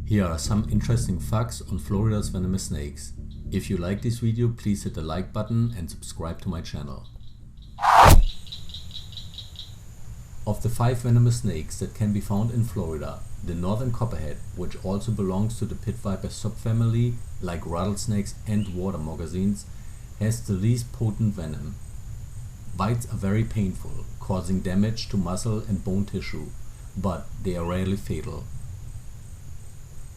Here are some interesting facts on Florida's venomous snakes. If you like this video, please hit the like button and subscribe to my channel. Of the 5 venomous snakes that can be found in Florida, the northern copperhead, which also belongs to the pit viper subfamily like rattlesnakes and water moccasins, has the least potent venom. Bites are very painful, causing damage to muscle and bone tissue, but they are rarely fatal.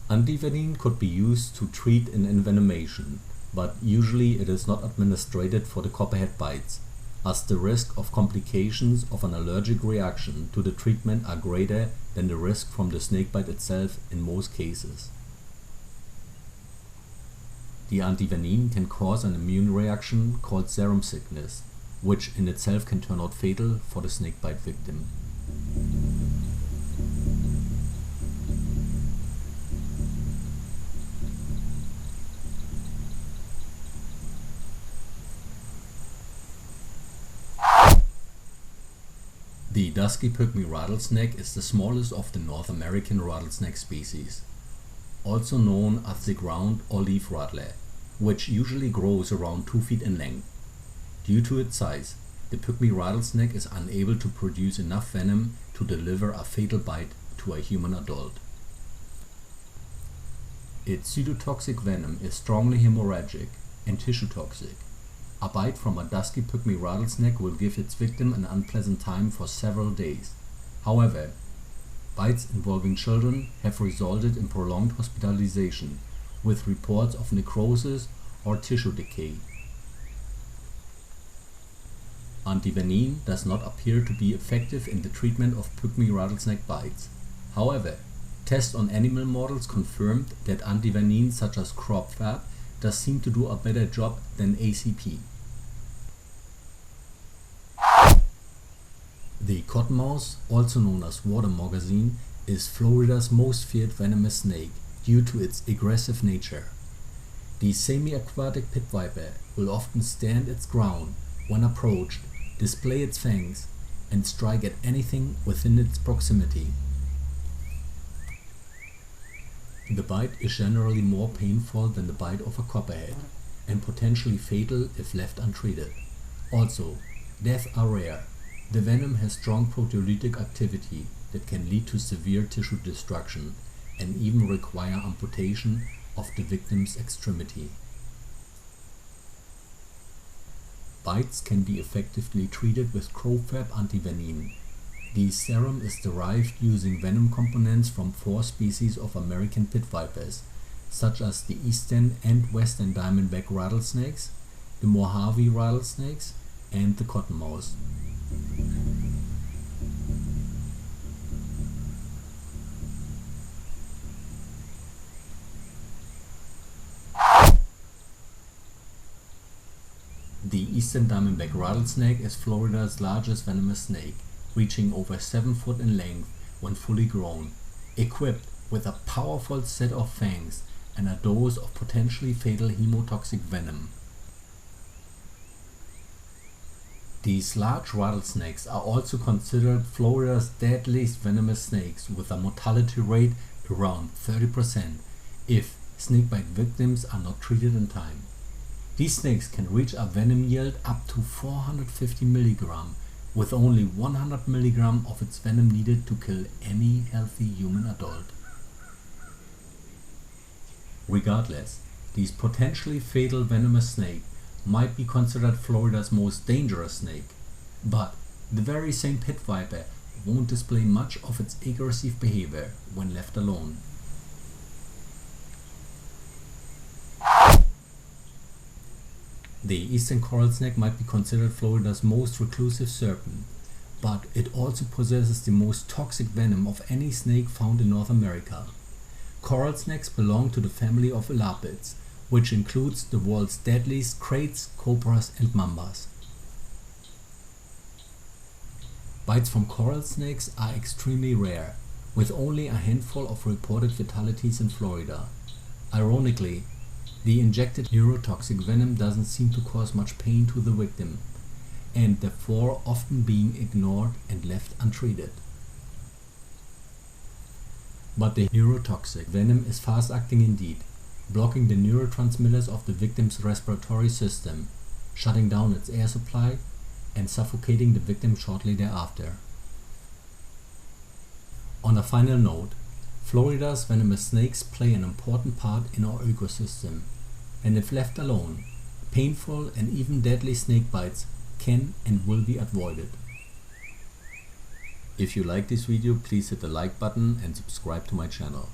Antivenin could be used to treat an envenomation, but usually it is not administered for the copperhead bites, as the risk of complications of an allergic reaction to the treatment are greater than the risk from the snakebite itself in most cases. The antivenin can cause an immune reaction called serum sickness, which in itself can turn out fatal for the snakebite victim. The Dusky Pygmy Rattlesnake is the smallest of the North American rattlesnake species, also known as the ground or leaf rattler, which usually grows around 2 feet in length. Due to its size, the Pygmy rattlesnake is unable to produce enough venom to deliver a fatal bite to a human adult. Its pseudotoxic venom is strongly hemorrhagic and tissue toxic. A bite from a dusky Pygmy rattlesnake will give its victim an unpleasant time for several days. However, bites involving children have resulted in prolonged hospitalization, with reports of necrosis or tissue decay. Antivenin does not appear to be effective in the treatment of Pygmy rattlesnake bites. However, tests on animal models confirmed that antivenin such as crop fab does seem to do a better job than ACP. The cottonmouth, also known as water moccasin, is Florida's most feared venomous snake due to its aggressive nature. The semi-aquatic pit viper will often stand its ground when approached, display its fangs, and strike at anything within its proximity. The bite is generally more painful than the bite of a copperhead, and potentially fatal if left untreated. Also, deaths are rare. The venom has strong proteolytic activity that can lead to severe tissue destruction and even require amputation of the victim's extremity. Bites can be effectively treated with crofab antivenin. The serum is derived using venom components from 4 species of American pit vipers, such as the eastern and western diamondback rattlesnakes, the Mojave rattlesnakes, and the cottonmouth. The eastern diamondback rattlesnake is Florida's largest venomous snake, reaching over 7 foot in length when fully grown, equipped with a powerful set of fangs and a dose of potentially fatal hemotoxic venom. These large rattlesnakes are also considered Florida's deadliest venomous snakes, with a mortality rate around 30% if snakebite victims are not treated in time. These snakes can reach a venom yield up to 450 mg, with only 100 mg of its venom needed to kill any healthy human adult. Regardless, these potentially fatal venomous snakes might be considered Florida's most dangerous snake, but the very same pit viper won't display much of its aggressive behavior when left alone. The eastern coral snake might be considered Florida's most reclusive serpent, but it also possesses the most toxic venom of any snake found in North America. Coral snakes belong to the family of elapids, which includes the world's deadliest kraits, cobras, and mambas. Bites from coral snakes are extremely rare, with only a handful of reported fatalities in Florida. Ironically, the injected neurotoxic venom doesn't seem to cause much pain to the victim, and therefore often being ignored and left untreated. But the neurotoxic venom is fast-acting indeed, blocking the neurotransmitters of the victim's respiratory system, shutting down its air supply, and suffocating the victim shortly thereafter. On a final note, Florida's venomous snakes play an important part in our ecosystem, and if left alone, painful and even deadly snake bites can and will be avoided. If you like this video, please hit the like button and subscribe to my channel.